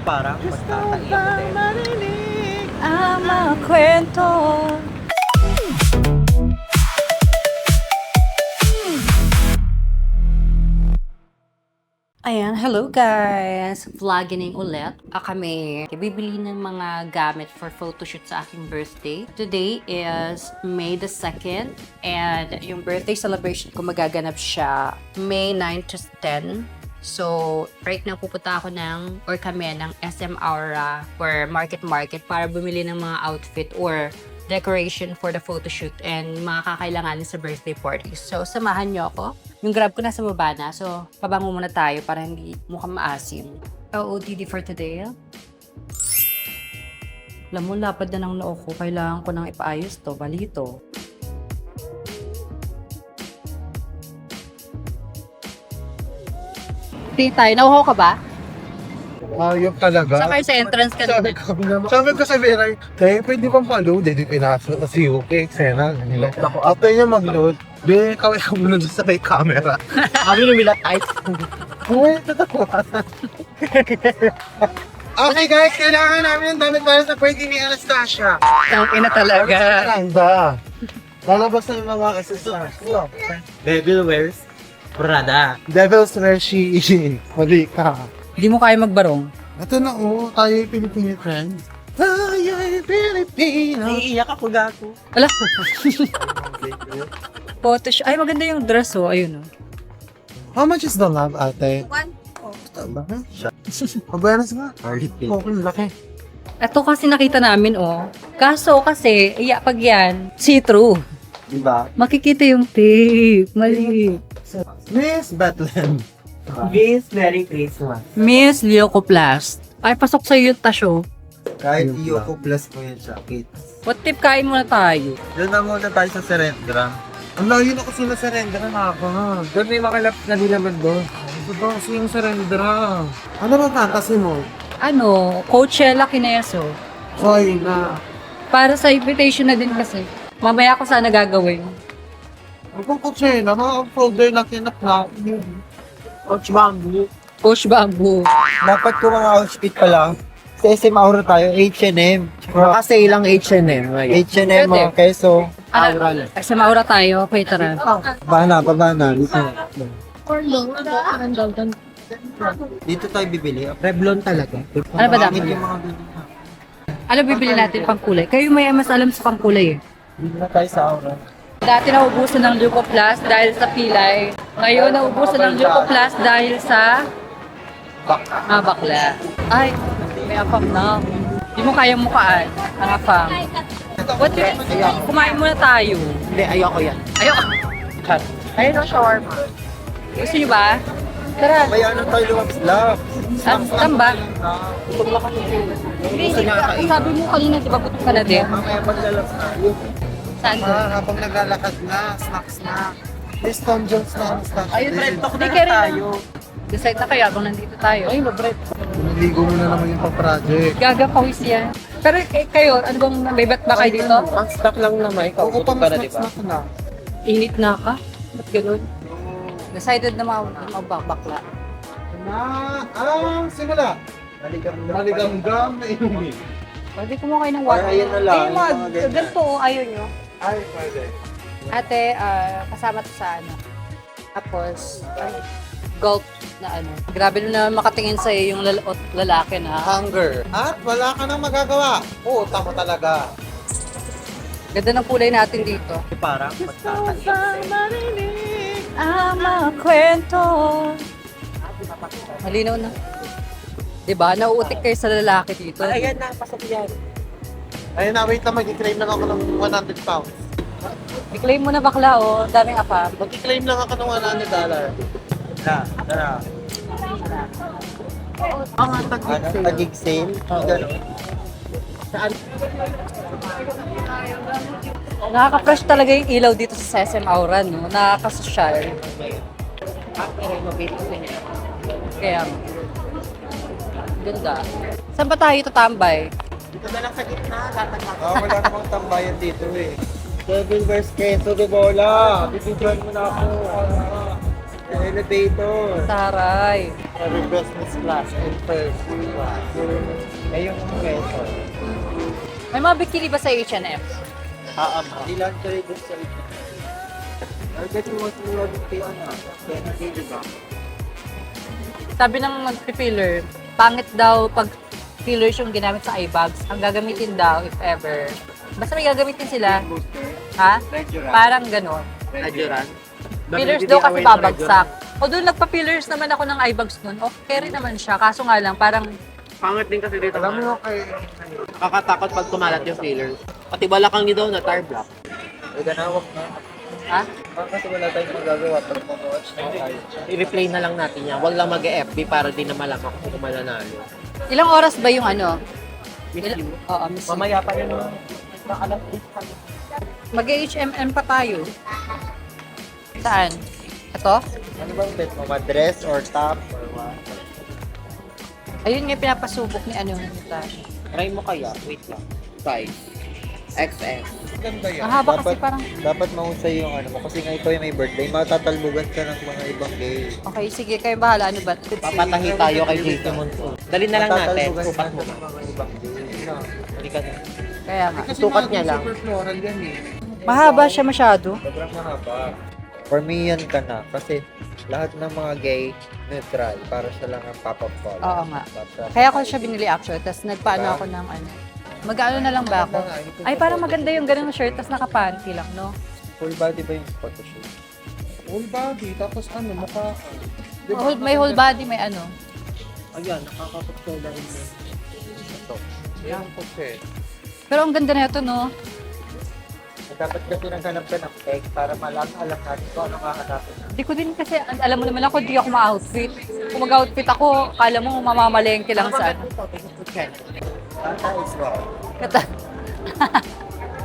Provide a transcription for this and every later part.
parang magtataiyak din. Ang mga kwento. Ayan, hello guys! Vlogging ulit. Kami bibili ng mga gamit for photoshoot sa aking birthday. Today is May the 2nd and yung birthday celebration ko magaganap siya May 9 to 10. So, right now pupunta ako kami ng SM Aura or Market para bumili ng mga outfit or decoration for the photoshoot and mga kakailanganin sa birthday party. So, samahan niyo ako. Yung grab ko nasa baba na, so pabango muna tayo para hindi mukhang maasim. OOTD for today. Alam mo, lapad na ng noo ko. Kailangan ko nang ipaayos to. Bali to. Tingin tayo. Nauhaw ka ba? Ayop talaga. Saka sa entrance ka Sabi ko sa Veray, tayo pwede bang pa-load? Hindi pinasok kasi okay, eksena. After niya mag-load, kaway ka muna doon sa may camera. Kami numilat ice. Uy, tatawasan. Okay guys, kailangan namin ng damit para sa birthday ni Anastasia. Ang ina talaga. Ganda. Lalabas na yung mga accessories. Devil wears Prada. Devil's Wear Shein. Mali ka. Hindi mo kaya magbarong. Ito na tayo yung Pilipino friends. Tayo yung Pilipino. Naiiyak ako gago. Ala. Photoshoot. Ay, maganda yung dress oh. Ayun oh. How much is the love, ate? 1. Tama na. Mabayanas nga. Okay, laki. Ito kasi nakita namin oh. Kaso kasi, pag yan, see-through. Diba? Makikita yung tape. Mali. Miss Bethlehem. Miss, Merry Christmas. Miss Leucoplast. Ay, pasok sa'yo yung tasyo. Kahit Yoko plus mo yung jacket. What tip kain muna tayo? Doon na muna tayo sa Serendra. Ang layo na kasi na surrender na ako. Doon may makalap na nilaman doon. Ito ba kasi yung surrender? Ano ba fantasy mo? Ano, Coachella Kineso. Sorry na. Para sa invitation na din kasi. Mamaya ko sana gagawin. Kung kasi na, mga-folder na kinap-nap. Coach Bamboo. Coach Bamboo. Dapat ko mga outfit pa lang. Sa SM Aura tayo, H&M. Kasi ilang H&M. H&M, Pwede. keso, Ano? Aura. Sa Maura tayo. Okay, tara. Babana. Dito tayo bibili. Revlon talaga. Ano ba dapat? Yung mga bibili. Ano bibili natin pang kulay? Kayo may mas alam sa pang kulay eh. Dito na tayo sa Aura. Dati naubusan ng Leucoplast dahil sa pilay. Ngayon naubusan ng Leucoplast dahil sa bakla. Ay, may afam na. Hindi mo kaya mukaan ang afam. What if kumain muna tayo? Hindi, ayoko yan. Ayoko. Ayun ang shawarma. Gusto niyo ba? Tara. May ano tayo lumabas lang. Saan ba? Hindi, Gusto niya kain. sabi mo kanina, di ba gutom ka na din? Mamaya paglalabas na. Saan doon? Habang naglalakad na, snacks na. Miss Tom Jones na Anastasia. Ayun, Red Talk Hindi, na carry tayo. Decide na kaya kung nandito tayo. Ay, Brett. Naligo mo na naman yung pa-project. Gagapawis yan. Pero kayo, ano bang may bet ba kayo dito? Ang stock lang naman. Ikaw, Oo, gutom ka na, di pang-snacks ba? na. Init na ka? Ba't ganun? Decided na magbakla. Simula. Maligamgam na inumin. Pwede kumuha kayo ng water. Ay, ayan na lang, Ayun, yung mga ganyan. ganito, ayaw nyo. Ay, pwede. Ate, kasama to sa ano. Tapos, gulp na ano. Grabe na makatingin sa'yo yung lalaki na. Hunger. At wala ka nang magagawa. Puta mo talaga. Ganda ng kulay natin dito. Parang magtataiyak. Ang mga kwento. Malinaw na. Diba? Nauutik kayo sa lalaki dito. Ayan na, pasok yan. Ayun na, wait lang. Mag-claim lang ako ng 100 pounds. I-claim mo na bakla, oh. Daming afam. Mag-claim lang ako ng $100. Tara. Tagig sale. Gano'n. Nakaka-fresh talaga yung ilaw dito sa SM Aura, no? Nakaka-social. Kaya, ganda. Saan ba tayo tatambay? Dito na lang sa gitna. Wala namang tambayan dito eh. Devil Wears Queso de Bola. Bibidyoan mo na ako. Elevator. Taray. Sabi business class and first class. Eh yung peso. May mga bikini ba sa H&M? Ilan ka rin doon sa ito? Agad mo matulog kayo na. Kaya di ba? Sabi ng mag-filler, pangit daw pag fillers yung ginamit sa eye bags. Ang gagamitin daw, if ever. Basta may gagamitin sila. Ha? Parang ganon. Najuran? Fillers daw kasi babagsak. O doon nagpa-fillers naman ako ng eye bags nun. Okay rin naman siya. Kaso nga lang, parang Pangit din kasi dito. Alam mo kay... Nakakatakot pag kumalat yung fillers. Pati balakang niyo daw na tar block. Ay, ganawak na. ha? Parang kasi wala tayong magagawa pag mag-watch na tayo. I-replay na lang natin yan. Huwag lang mag-FB para di na malaman kung malanalo. Ilang oras ba yung ano? Miss you. Oo, miss you. Mamaya pa yun. Mag-HMM pa tayo. Saan? Ito? Ano bang bet mo? Madress or top or what? Ayun nga pinapasubok ni ano ni Tash. Try mo kaya. Wait lang. Size. XS. Ganda yan. Ang haba kasi parang, Dapat mahusay yung ano mo. Kasi nga ikaw yung may birthday, matatalbugan ka ng mga ibang gay. okay, sige, kayo bahala. Ano ba? Papatahi tayo kay Jason Monson. Dali na lang natin. Matatalbugan Sukat ka mo. ng mga ibang gay. No. Dali ka na. Kaya nga. Kasi Sukat mga niya lang. super floral yan eh. Mahaba siya masyado. Sobrang mahaba. For me, yan ka na. Kasi lahat ng mga gay, neutral. Para siya lang ang pop-up color. Oo nga. Kaya ko siya binili actually. Tapos nagpaano ako ng ano. Mag-ano na lang ba ako? Ay, parang maganda yung ganung shirt. Tapos nakapanty lang, no? Full body ba yung photoshoot? Full body, tapos ano, mukha... May whole body, may ano. Ayan, nakakapagsola rin yun. Ito. Yan, okay. Pero ang ganda na ito, no? Dapat kasi naghanap ka ng peg para alam natin kung ano hahanapin na. Hindi ko din kasi, alam mo naman ako, di ako ma-outfit. Kung mag-outfit ako, kala mo mamamalengke lang sa ano. Tata is wow. Kata.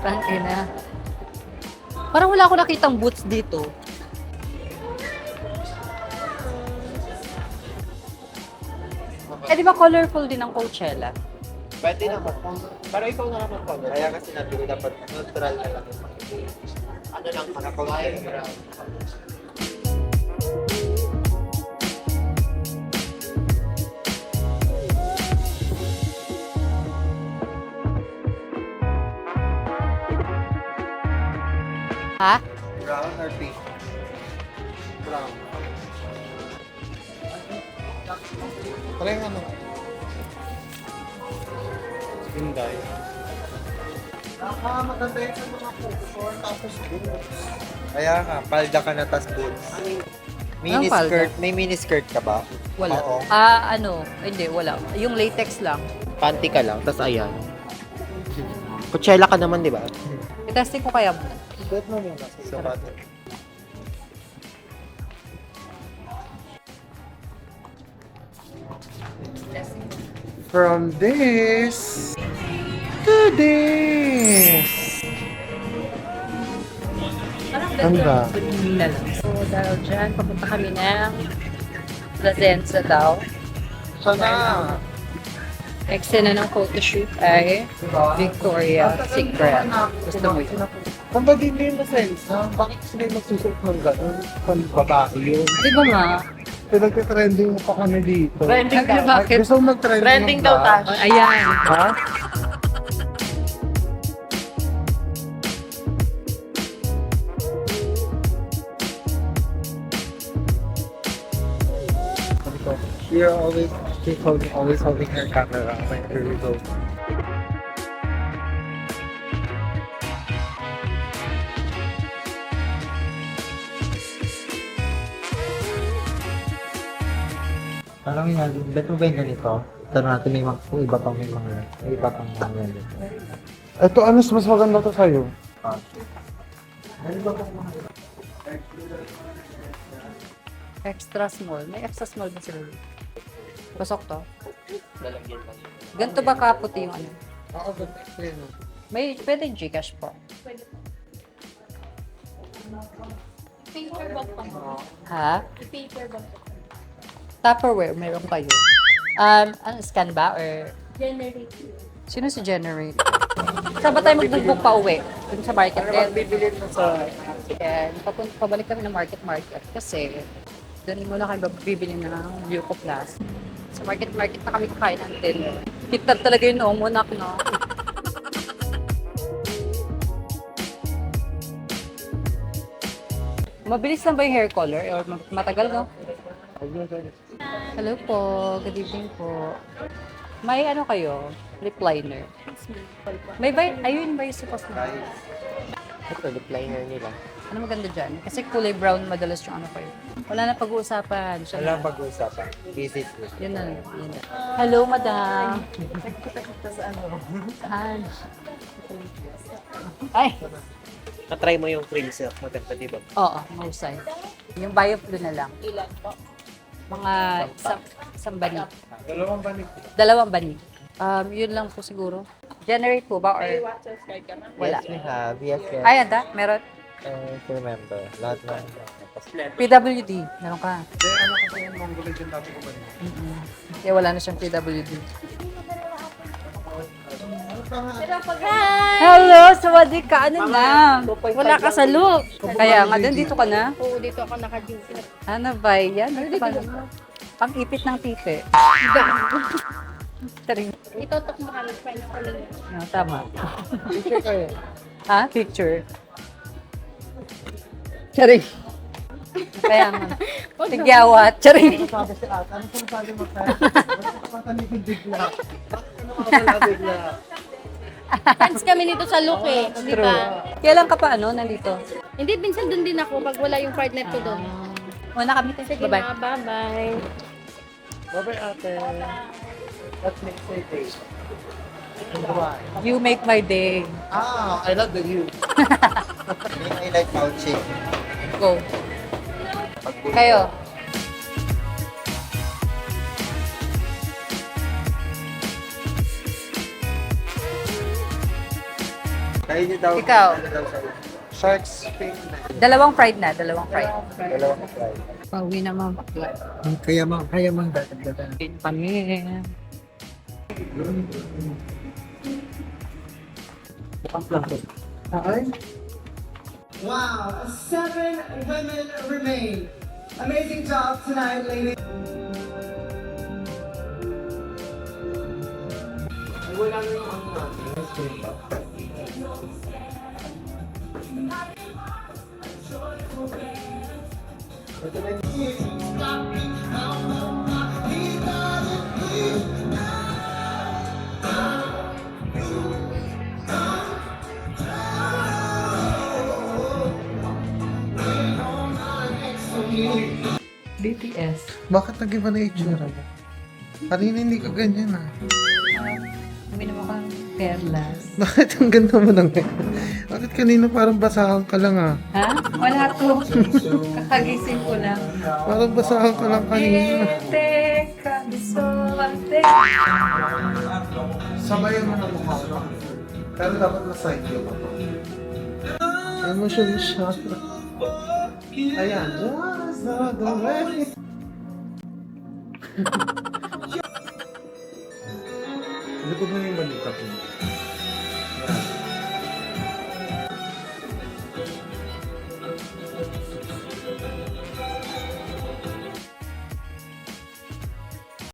Tangina. Parang wala ako nakitang boots dito. Eh, di ba colorful din ang Coachella? Pwede naman. Pero ikaw na naman color. Kaya kasi nabili dapat neutral na lang yung mga gay. Ano lang, Nakakontemporary. Ha? Brown or pink? Brown. Try nga naman. Hinday. Maganda yun sa mga photoshoot, tapos boots. Kaya nga, palda ka na tas boots. Mini Anong palda? skirt, may mini skirt ka ba? Wala. Oo. Ano? Hindi, wala. Yung latex lang. panty ka lang, tas ayan. Coachella ka naman, di ba? I-testing ko kaya mo. Suot mo muna. Sukat. From this to this. Ganda. So, dahil dyan, papunta kami ng Plazenza daw. Sana. Eksena ng photoshoot ay Victoria Secret. Gusto mo yun? Kung ba din yung masensa, bakit sila yung magsusuot ng gano'n? Kung babae yun. Di ba nga? Pinagka-trending mo pa kami dito. Trending daw. Bakit? Gusto mo mag-trending Trending ng daw, black? Tash. Ayan. Ha? You're always, always holding her camera when we go. Parang yun, bet mo ba yung ganito? Tanong natin may mga, kung iba pang may iba pang mga ganito. Ito, Anos, mas maganda to sa'yo. Ano ba pang mga Extra small. May extra small ba sila? Pasok to. Lalagyan lang. Ganito ba kaputi yung ano? Oo, ganda yun. May pwede Gcash po. Paper bag pa mo. Ha? Paper bag pa. Tupperware, meron kayo. Ano, scan ba? Or Generate. sino si Generate? Saan ba tayo magbubook pa uwi? Dun sa market din. bibilin mo sa... Yan, pabalik kami ng market. Kasi Doon muna kayo bibili ng Buko Plus. Sa market na kami kakain natin. Kita talaga yung umunak, no? Mabilis lang ba yung hair color? Or matagal, no? Hello po. Good evening po. May ano kayo? Lip liner. May ba? Ayun ba yung supposed na? Ito, lip liner nila. Ano maganda dyan? Kasi kulay brown madalas yung ano kayo. Wala na pag-uusapan. Siya na. pag-uusapan. Visit mo. Yun na. Yun na. Hello, madam. Saan? Ay! Na-try mo yung cream silk. Maganda, di ba? Oo, mahusay. Yung bioflu na lang. Ilan po? Mga isang banig. Dalawang banig. Yun lang po siguro. Generate po ba or May water card ka na? wala? Yes, we have. Yes, yes. Ay, anda? Meron? If you remember. Lahat ng... PWD. Meron ka. Ano kasi yung Mongoloid yung dati ko ba? Kaya wala na siyang PWD. Pero pag... Hi! Hello! Sawadee ka! Ano na? Wala ka sa look. Kaya nga, doon dito ka na. Oo, dito ako naka-duty. Ano ba yan? Ano ba? Pang-ipit ng tite. Taring. Itotok mo kami, friend ko lang. No, tama. Picture kayo. Ha? Picture. Charing. Kaya nga. Tigyawat. Charing. Sabi si Ate, ano sinasabi mo tayo? Matalikod bigla. Ano ka bigla? Friends kami nito sa look eh, di True. ba? Kailan ka pa ano, nandito? Hindi, minsan dun din ako pag wala yung partner ko dun. Muna kami tayo. Sige Bye-bye. na, bye-bye. Bye-bye, Ate. Let's make a day. You make my day. I love the view. I like pouching. Go. Kayo. Kayo niyo daw. Ikaw. Shark's fin. Dalawang fried na. Dalawang fried. Dalawang fry. Pauwi naman bakla. Kaya mang dadagdagan. Kami. Ay? Wow, 7 women remain. Amazing job tonight, ladies. Wala na yung ano natin. BTS. Bakit nag-iba na itsura mo? Kanina hindi ka ganyan ah. Uminom ako ng perlas. Bakit ang ganda mo ng Bakit kanina parang basahan ka lang ah? Ha? Wala to. Kakagising ko lang. Parang basahan ka lang kanina. Teka, bisote. Sabayan mo na mukha mo. Pero dapat na side view ka. Ano siya? Ayan. Just the way.